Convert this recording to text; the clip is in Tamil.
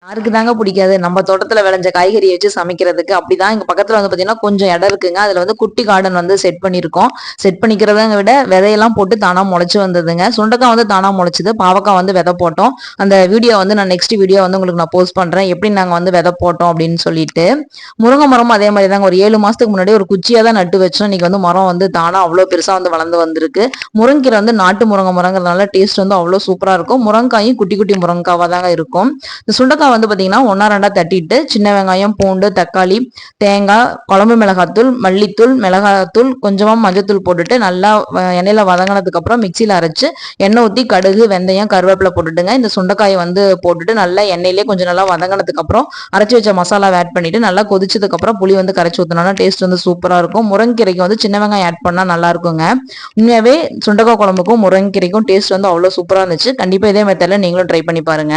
யாருக்கு தாங்க பிடிக்காது நம்ம தோட்டத்துல விளைஞ்ச காய்கறியை வச்சு சமைக்கிறதுக்கு. அப்படிதான் எங்க பக்கத்துல வந்து பாத்தீங்கன்னா கொஞ்சம் இடம் இருக்குங்க. அதுல வந்து குட்டி கார்டன் வந்து செட் பண்ணியிருக்கோம். செட் பண்ணிக்கிறத விட விதையெல்லாம் போட்டு தானா முளைச்சு வந்ததுங்க. சுண்டக்காய் வந்து தானா முளைச்சுது. பாவக்காய் வந்து விதை போட்டோம். அந்த வீடியோ வந்து நான் நெக்ஸ்ட் வீடியோ வந்து உங்களுக்கு நான் போஸ்ட் பண்றேன், எப்படி நாங்க வந்து விதை போட்டோம் அப்படின்னு சொல்லிட்டு. முருங்கை மரமும் அதே மாதிரி தாங்க. ஒரு 7 மாசத்துக்கு முன்னாடி ஒரு குச்சியா தான் நட்டு வச்சோம். இன்னைக்கு வந்து மரம் வந்து தானா அவ்வளோ பெருசா வந்து வளர்ந்து வந்திருக்கு. முருங்கீரை வந்து நாட்டு முருங்கிறதுனால டேஸ்ட் வந்து அவ்வளோ சூப்பரா இருக்கும். முருங்காயும் குட்டி குட்டி முருங்காவா தாங்க இருக்கும். இந்த சுண்டக்காய் வந்து பார்த்தீங்கன்னா ஒன்றா ரெண்டா தட்டிட்டு சின்ன வெங்காயம், பூண்டு, தக்காளி, தேங்காய், குழம்பு மிளகாத்தூள், மல்லித்தூள், மிளகாத்தூள், கொஞ்சமாக மஞ்சத்தூள் போட்டுட்டு நல்லா எண்ணெயில் வதங்கினதுக்கு அப்புறம் மிக்சியில் அரைச்சு எண்ணெய் ஊற்றி கடுகு, வெந்தயம், கருவேப்பிலை போட்டுட்டுங்க இந்த சுண்டைக்காயை வந்து போட்டுட்டு நல்லா எண்ணெயிலே கொஞ்சம் நல்லா வதங்கினதுக்கு அப்புறம் அரைச்சி வச்ச மசாலா ஆட் பண்ணிட்டு நல்லா கொதிச்சதுக்கு அப்புறம் புளி வந்து கரைச்சி ஊற்றினோம்னா டேஸ்ட் வந்து சூப்பராக இருக்கும். முருங்கைக்கீரைக்கு வந்து சின்ன வெங்காயம் ஆட் பண்ணால் நல்லா இருக்குங்க. உண்மையாகவே சுண்டக்காய் குழம்புக்கும் முருங்கைக்கீரைக்கும் டேஸ்ட் வந்து அவ்வளோ சூப்பராக இருந்துச்சு. கண்டிப்பாக இதே மெத்தடில் நீங்களும் ட்ரை பண்ணி பாருங்க.